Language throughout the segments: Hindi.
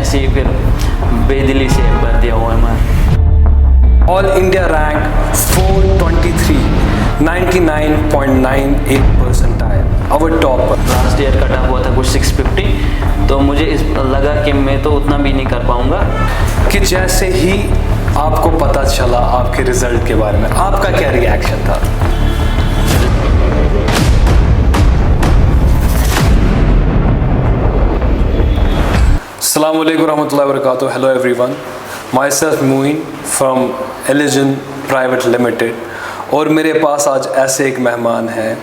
ऐसे ही फिर बेदिली से भर दिया हुआ है। ऑल इंडिया रैंक 423, 99.98 परसेंटाइल, अवर टॉपर। लास्ट ईयर कटा हुआ था कुछ 650, तो मुझे लगा कि मैं तो उतना भी नहीं कर पाऊँगा। कि जैसे ही आपको पता चला आपके रिजल्ट के बारे में, आपका क्या रिएक्शन था? अस्सलाम वालेकुम रहमतुल्लाहि व बरकातुहू। Hello everyone, myself Moin from Elision private limited. और मेरे पास आज ऐसे एक मेहमान हैं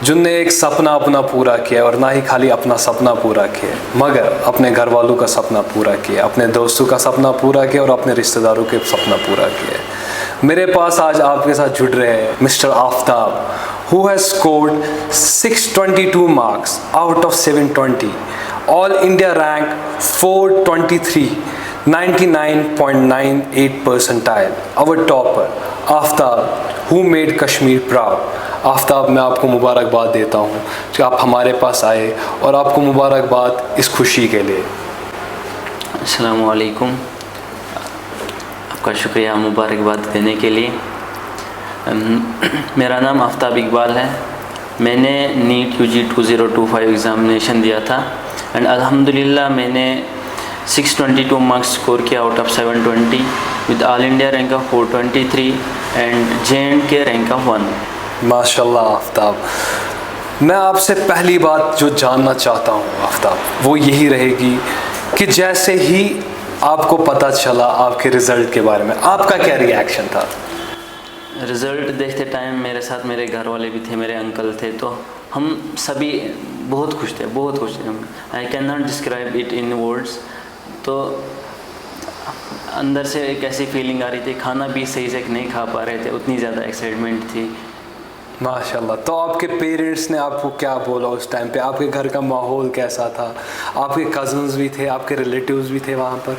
जिनने एक सपना अपना पूरा किया, और ना ही खाली अपना सपना पूरा किया मगर अपने घर वालों का सपना पूरा किया, अपने दोस्तों का सपना पूरा किया और अपने रिश्तेदारों के सपना पूरा किया। मेरे पास आज आपके साथ जुड़ रहे हैं mister Aftab, who has scored 622 marks out of 720, all India rank 423, 99.98 percentile, our topper Aftab, who made Kashmir proud। Aftab, मैं आपको मुबारकबाद देता हूँ कि आप हमारे पास आए, और आपको मुबारकबाद इस खुशी के लिए। अस्सलामु अलैकुम, आपका शुक्रिया मुबारकबाद देने के लिए। मेरा नाम आफ्ताब इकबाल है। मैंने नीट UG 2025 एग्ज़ामिनेशन दिया था एंड अल्हम्दुलिल्लाह मैंने 622 मार्क्स स्कोर किया out of 720 with all India rank of 423 and JNK rank of 1। माशाल्लाह आफ्ताब, मैं आपसे पहली बात जो जानना चाहता हूँ आफ्ताब, वो यही रहेगी कि जैसे ही आपको पता चला आपके रिज़ल्ट के बारे में, आपका क्या रिएक्शन था? रिज़ल्ट देखते टाइम मेरे साथ मेरे घर वाले भी थे, मेरे अंकल थे, तो हम सभी बहुत खुश थे, बहुत खुश थे। I can not describe it in words. तो अंदर से एक ऐसी फीलिंग आ रही थी, खाना भी सही से नहीं खा पा रहे थे, उतनी ज़्यादा एक्साइटमेंट थी। माशाल्लाह। तो आपके पेरेंट्स ने आपको क्या बोला उस टाइम पे? आपके घर का माहौल कैसा था? आपके कज़न्स भी थे, आपके रिलेटिव्स भी थे वहाँ पर?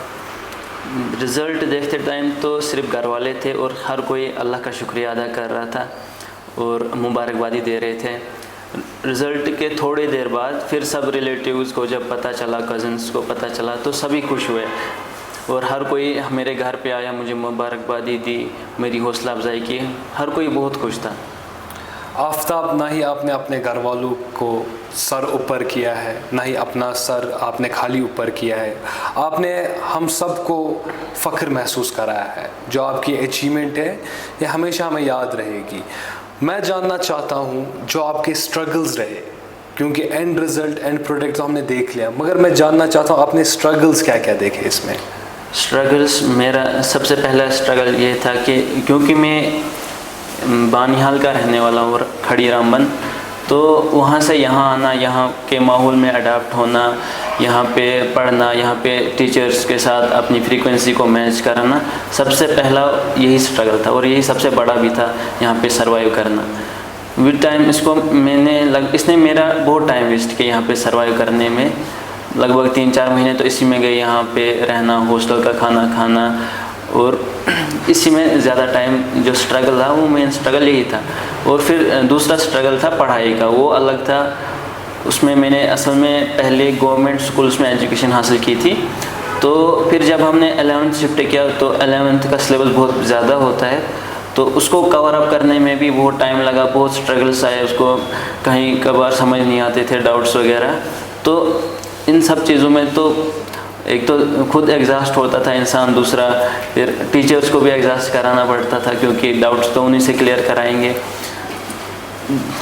रिज़ल्ट देखते टाइम तो सिर्फ घर वाले थे और हर कोई अल्लाह का शुक्रिया अदा कर रहा था और मुबारकबादी दे रहे थे। रिज़ल्ट के थोड़ी देर बाद फिर सब रिलेटिव्स को जब पता चला, कज़न्स को पता चला, तो सभी खुश हुए और हर कोई मेरे घर पे आया, मुझे मुबारकबादी दी, मेरी हौसला अफजाई की, हर कोई बहुत खुश था। आफ्ताब, ना ही आपने अपने घर वालों को सर ऊपर किया है, ना ही अपना सर आपने खाली ऊपर किया है, आपने हम सब को फ़ख्र महसूस कराया है। जो आपकी अचीवमेंट है ये हमेशा हमें याद रहेगी। मैं जानना चाहता हूँ जो आपके स्ट्रगल्स रहे, क्योंकि एंड रिज़ल्ट एंड प्रोडक्ट तो हमने देख लिया, मगर मैं जानना चाहता हूँ अपने स्ट्रगल्स क्या क्या देखे इसमें। स्ट्रगल्स, मेरा सबसे पहला स्ट्रगल ये था कि क्योंकि मैं बानिहाल का रहने वाला हूँ, खड़ी रामबन, तो वहाँ से यहाँ आना, यहाँ के माहौल में अडाप्ट होना, यहाँ पे पढ़ना, यहाँ पे टीचर्स के साथ अपनी फ्रीक्वेंसी को मैच कराना, सबसे पहला यही स्ट्रगल था और यही सबसे बड़ा भी था, यहाँ पे सर्वाइव करना। विद टाइम इसको इसने मेरा बहुत टाइम वेस्ट किया यहाँ पे सर्वाइव करने में। लगभग 3-4 महीने तो इसी में गए, यहाँ पे रहना, हॉस्टल का खाना खाना, और इसी में ज़्यादा टाइम जो स्ट्रगल था वो मेन स्ट्रगल यही था। और फिर दूसरा स्ट्रगल था पढ़ाई का, वो अलग था। उसमें मैंने असल में पहले गवर्नमेंट स्कूल्स में एजुकेशन हासिल की थी, तो फिर जब हमने 11th शिफ्ट किया तो 11th का सिलेबस बहुत ज़्यादा होता है, तो उसको कवर अप करने में भी बहुत टाइम लगा, बहुत स्ट्रगल्स आए, उसको कहीं कभार समझ नहीं आते थे, डाउट्स वगैरह। तो इन सब चीज़ों में तो एक तो खुद एग्जॉस्ट होता था इंसान, दूसरा फिर टीचर्स को भी एग्जॉस्ट कराना पड़ता था क्योंकि डाउट्स तो उन्हीं से क्लियर कराएंगे।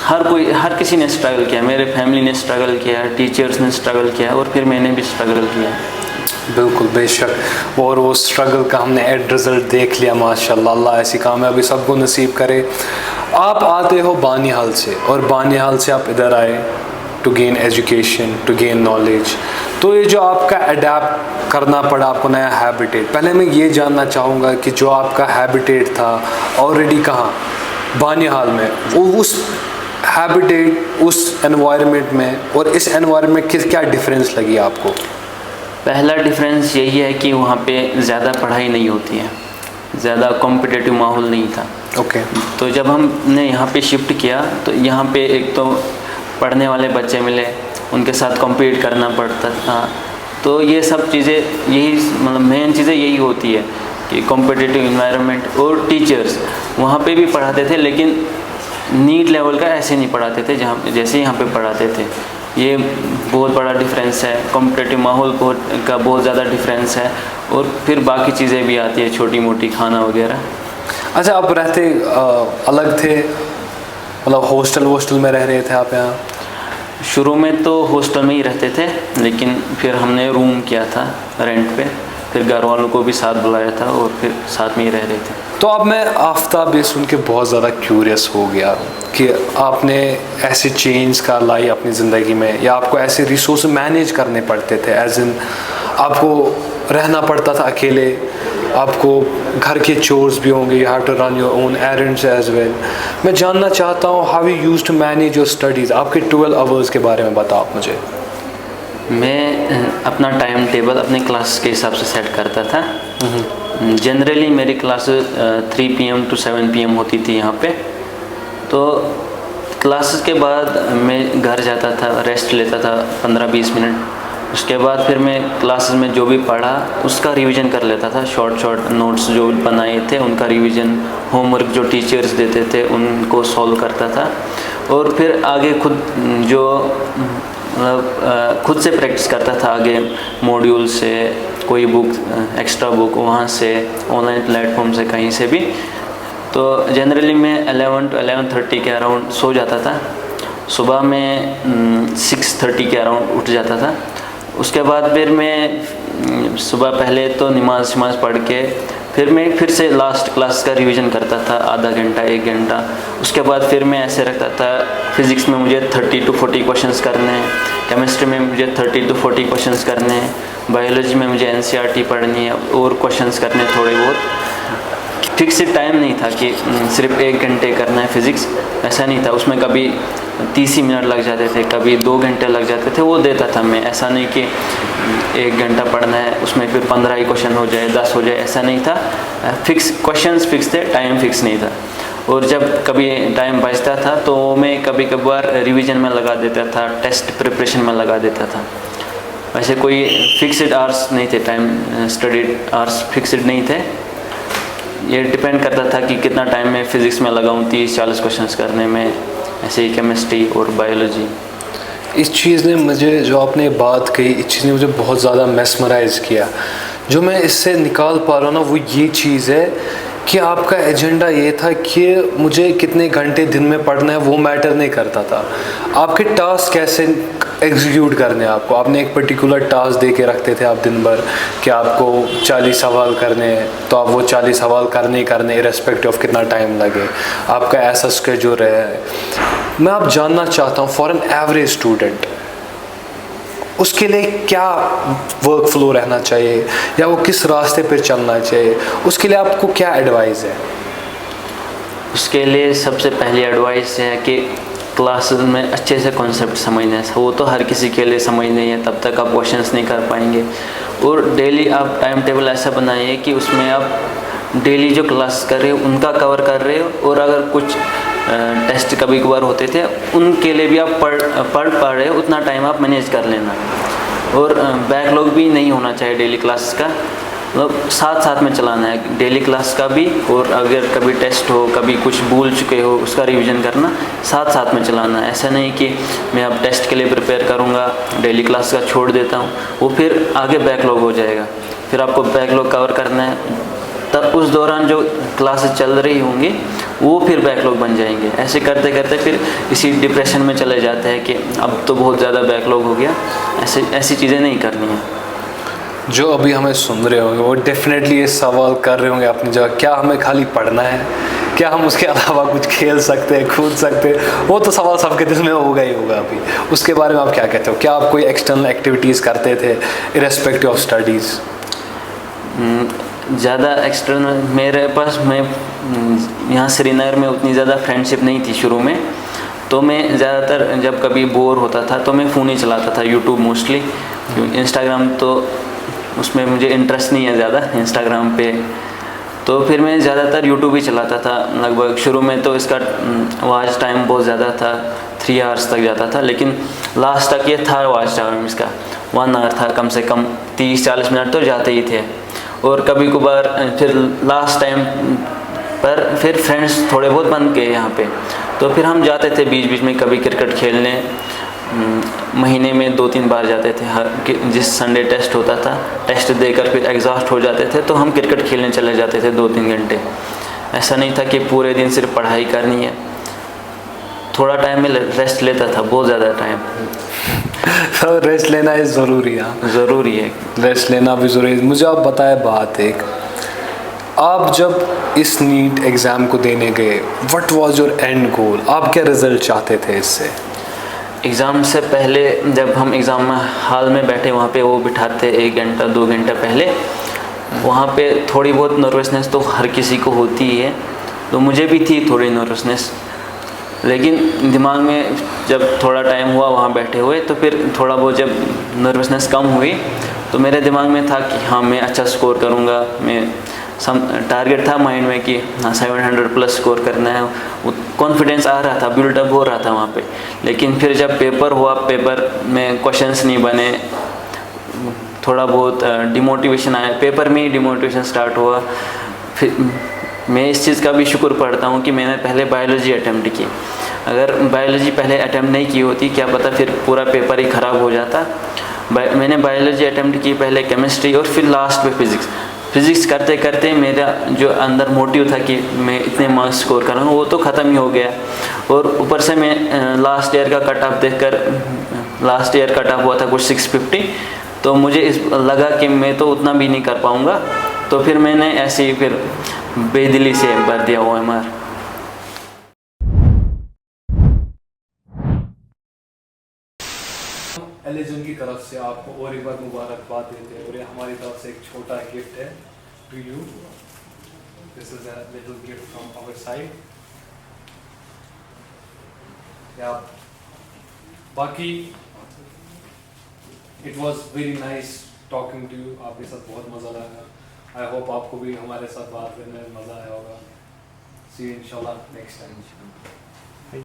हर किसी ने स्ट्रगल किया, मेरे फैमिली ने स्ट्रगल किया, टीचर्स ने स्ट्रगल किया और फिर मैंने भी स्ट्रगल किया। बिल्कुल, बेशक। और वो स्ट्रगल का हमने एंड रिज़ल्ट देख लिया माशाल्लाह। अल्लाह ऐसी कामयाबी सबको नसीब करे। आप आते हो बानिहाल से, और बानिहाल से आप इधर आए to gain education, to gain knowledge. तो ये जो आपका अडेप्ट करना पड़ा आपको नया हैबिटेट, पहले मैं ये जानना चाहूँगा कि जो आपका हैबिटेट था ऑलरेडी कहाँ, बानिहाल में, वो उस हैबिटेट, उस एनवायरनमेंट में और इस एनवायरनमेंट में क्या डिफरेंस लगी आपको? पहला डिफरेंस यही है कि वहाँ पे ज़्यादा पढ़ाई नहीं होती है, ज़्यादा कॉम्पिटिटिव माहौल नहीं था। ओके। तो जब हमने यहाँ पे शिफ्ट किया तो यहाँ पे एक तो पढ़ने वाले बच्चे मिले, उनके साथ कॉम्पीट करना पड़ता था, तो ये सब चीज़ें यही मतलब मेन चीज़ें यही होती है कि कॉम्पिटिटिव इन्वायरमेंट। और टीचर्स वहाँ पे भी पढ़ाते थे लेकिन नीट लेवल का ऐसे नहीं पढ़ाते थे जहाँ जैसे यहाँ पे पढ़ाते थे। ये बहुत बड़ा डिफरेंस है, कॉम्पिटिटिव माहौल का बहुत ज़्यादा डिफरेंस है। और फिर बाकी चीज़ें भी आती है छोटी मोटी, खाना वगैरह। अच्छा, आप रहते अलग थे, मतलब हॉस्टल में रह रहे थे आप यहाँ? शुरू में तो हॉस्टल में ही रहते थे, लेकिन फिर हमने रूम किया था रेंट पे, फिर घर वालों को भी साथ बुलाया था और फिर साथ में ही रह रहे थे। तो अब मैं आफ्ताब ये सुन के बहुत ज़्यादा क्यूरियस हो गया कि आपने ऐसे चेंज का लाई अपनी ज़िंदगी में, या आपको ऐसे रिसोर्स मैनेज करने पड़ते थे, एज इन आपको रहना पड़ता था अकेले, आपको घर के चोर्स भी होंगे, you have to run your own errands as well. मैं जानना चाहता हूँ how you used to manage your studies. आपके 12 आवर्स के बारे में बताओ आप मुझे। मैं अपना टाइम टेबल अपने क्लास के हिसाब से सेट करता था। जनरली मेरी क्लास 3 PM to 7 PM होती थी यहाँ पे। तो क्लासेस के बाद मैं घर जाता था, रेस्ट लेता था 15-20 मिनट। उसके बाद फिर मैं क्लासेस में जो भी पढ़ा उसका रिवीजन कर लेता था, शॉर्ट नोट्स जो बनाए थे उनका रिवीजन, होमवर्क जो टीचर्स देते थे उनको सॉल्व करता था। और फिर आगे खुद जो मतलब खुद से प्रैक्टिस करता था, आगे मॉड्यूल से, कोई बुक एक्स्ट्रा बुक वहाँ से, ऑनलाइन प्लेटफॉर्म से, कहीं से भी। तो जनरली मैं 11 to 11:30 के अराउंड सो जाता था। सुबह में 6:30 के अराउंड उठ जाता था। उसके बाद फिर मैं सुबह पहले तो नमाज पढ़ के फिर मैं फिर से लास्ट क्लास का रिवीजन करता था, आधा घंटा 1 घंटा। उसके बाद फिर मैं ऐसे रखता था, फिज़िक्स में मुझे 30 to 40 क्वेश्चंस करने हैं, केमिस्ट्री में मुझे 30 to 40 क्वेश्चंस करने हैं, बायोलॉजी में मुझे NCERT पढ़नी है और क्वेश्चंस करने थोड़े बहुत। फिक्स टाइम नहीं था कि सिर्फ 1 घंटे करना है फिज़िक्स, ऐसा नहीं था। उसमें कभी 30 ही मिनट लग जाते थे, कभी 2 घंटे लग जाते थे, वो देता था मैं। ऐसा नहीं कि 1 घंटा पढ़ना है उसमें फिर 15 ही क्वेश्चन हो जाए, 10 हो जाए, ऐसा नहीं था। फिक्स क्वेश्चंस फिक्स थे, टाइम फिक्स नहीं था। और जब कभी टाइम बचता था तो मैं कभी कभार रिवीजन में लगा देता था, टेस्ट प्रिपरेशन में लगा देता था। वैसे कोई फिक्स्ड आवर्स नहीं थे, टाइम स्टडी आवर्स फिक्स्ड नहीं थे। ये डिपेंड करता था कि कितना टाइम मैं फ़िज़िक्स में लगाऊँ, 30-40 क्वेश्चंस करने में, ऐसे ही केमिस्ट्री और बायोलॉजी। इस चीज़ ने मुझे, जो आपने बात कही, इस चीज़ ने मुझे बहुत ज़्यादा मेस्मराइज़ किया। जो मैं इससे निकाल पा रहा हूँ ना, वो ये चीज़ है कि आपका एजेंडा ये था कि मुझे कितने घंटे दिन में पढ़ना है वो मैटर नहीं करता था। आपके टास्क कैसे एग्जीक्यूट करने हैं आपको, आपने एक पर्टिकुलर टास्क दे के रखते थे आप दिन भर कि आपको 40 सवाल करने हैं, तो आप वो 40 सवाल करने इरेस्पेक्टिव ऑफ कितना टाइम लगे, आपका ऐसा स्केड्यूल है। मैं आप जानना चाहता हूँ, फॉर एन एवरेज स्टूडेंट उसके लिए क्या वर्क फ्लो रहना चाहिए, या वो किस रास्ते पर चलना चाहिए, उसके लिए आपको क्या एडवाइस है? उसके लिए सबसे पहली एडवाइस है कि क्लासेस में अच्छे से कॉन्सेप्ट समझना है। वो तो हर किसी के लिए समझ नहीं है, तब तक आप क्वेश्चंस नहीं कर पाएंगे। और डेली आप टाइम टेबल ऐसा बनाइए कि उसमें आप डेली जो क्लास कर रहे हो उनका कवर कर रहे हो, और अगर कुछ टेस्ट कभी कभार होते थे उनके लिए भी आप पढ़ पा रहे हो, उतना टाइम आप मैनेज कर लेना। और बैकलॉग भी नहीं होना चाहिए डेली क्लास का, मतलब साथ में चलाना है, डेली क्लास का भी, और अगर कभी टेस्ट हो, कभी कुछ भूल चुके हो, उसका रिवीजन करना, साथ में चलाना है। ऐसा नहीं कि मैं अब टेस्ट के लिए प्रिपेयर करूँगा, डेली क्लास का छोड़ देता हूँ, वो फिर आगे बैकलॉग हो जाएगा, फिर आपको बैकलॉग कवर करना है। तब उस दौरान जो क्लासेस चल रही होंगी वो फिर बैकलॉग बन जाएंगे। ऐसे करते करते फिर इसी डिप्रेशन में चले जाते हैं कि अब तो बहुत ज़्यादा बैकलॉग हो गया। ऐसी चीज़ें नहीं करनी है। जो अभी हमें सुन रहे होंगे वो डेफिनेटली ये सवाल कर रहे होंगे अपनी जगह, क्या हमें खाली पढ़ना है, क्या हम उसके अलावा कुछ खेल सकते हैं, कूद सकते हैं? वो तो सवाल सबके दिल में होगा ही होगा। अभी उसके बारे में आप क्या कहते हो? क्या आप कोई एक्सटर्नल एक्टिविटीज़ करते थे इरेस्पेक्टिव ऑफ स्टडीज़? ज़्यादा एक्सटर्नल मेरे पास, मैं यहाँ श्रीनगर में उतनी ज़्यादा फ्रेंडशिप नहीं थी शुरू में, तो मैं ज़्यादातर जब कभी बोर होता था तो मैं फ़ोन ही चलाता था, यूट्यूब मोस्टली। इंस्टाग्राम तो उसमें मुझे इंटरेस्ट नहीं है ज़्यादा इंस्टाग्राम पे, तो फिर मैं ज़्यादातर यूट्यूब ही चलाता था। लगभग शुरू में तो इसका वॉच टाइम बहुत ज़्यादा था, 3 आवर्स तक जाता था, लेकिन लास्ट तक ये था वॉच टाइम इसका। 1 आवर था, कम से कम 30-40 मिनट तो जाते ही थे। और कभी कभार फिर लास्ट टाइम पर फिर फ्रेंड्स थोड़े बहुत बन गए यहाँ पे, तो फिर हम जाते थे बीच बीच में कभी क्रिकेट खेलने। महीने में 2-3 बार जाते थे। हर जिस संडे टेस्ट होता था, टेस्ट देकर फिर एग्जॉस्ट हो जाते थे तो हम क्रिकेट खेलने चले जाते थे 2-3 घंटे। ऐसा नहीं था कि पूरे दिन सिर्फ पढ़ाई करनी है, थोड़ा टाइम में रेस्ट लेता था, बहुत ज़्यादा टाइम। तो रेस्ट लेना इस ज़रूरी है, ज़रूरी है, रेस्ट लेना भी ज़रूरी है। मुझे आप बताए बात एक, आप जब इस नीट एग्ज़ाम को देने गए, व्हाट वाज योर एंड गोल? आप क्या रिज़ल्ट चाहते थे इससे? एग्ज़ाम से पहले जब हम एग्ज़ाम हॉल में बैठे, वहाँ पे वो बिठाते 1 घंटा 2 घंटा पहले, वहाँ पे थोड़ी बहुत नर्वसनेस तो हर किसी को होती ही है, तो मुझे भी थी थोड़ी नर्वसनेस। लेकिन दिमाग में जब थोड़ा टाइम हुआ वहाँ बैठे हुए, तो फिर थोड़ा बहुत जब नर्वसनेस कम हुई तो मेरे दिमाग में था कि हाँ मैं अच्छा स्कोर करूँगा। मैं टारगेट था माइंड में कि हाँ 700 प्लस स्कोर करना है। कॉन्फिडेंस आ रहा था, बिल्डअप हो रहा था वहाँ पे। लेकिन फिर जब पेपर हुआ, पेपर में क्वेश्चंस नहीं बने, थोड़ा बहुत डिमोटिवेशन आया, पेपर में ही डिमोटिवेशन स्टार्ट हुआ। फिर मैं इस चीज़ का भी शुक्र पढ़ता हूँ कि मैंने पहले बायोलॉजी अटैम्प्ट की। अगर बायोलॉजी पहले अटैम्प्ट नहीं की होती, क्या पता फिर पूरा पेपर ही ख़राब हो जाता। मैंने बायोलॉजी अटैम्प्ट की, पहले केमिस्ट्री और फिर लास्ट पे फिज़िक्स करते करते मेरा जो अंदर मोटिव था कि मैं इतने मार्क्स स्कोर करूँगा, वो तो ख़त्म ही हो गया। और ऊपर से मैं लास्ट ईयर का कट ऑफ देखकर, लास्ट ईयर कट ऑफ हुआ था कुछ 650, तो मुझे लगा कि मैं तो उतना भी नहीं कर पाऊँगा। तो फिर मैंने ऐसे ही फिर बेदिली से भर दिया OMR। एलिजन की तरफ से आपको और एक बार मुबारकबाद देते हैं, और ये हमारी तरफ से एक छोटा गिफ्ट है to you. This is a little gift from our side. या बाकी it was very nice talking to you, आपके साथ बहुत मज़ा आया। आई होप आपको भी हमारे साथ बात करने में मज़ा आया होगा। सी यू इंशाल्लाह नेक्स्ट टाइम।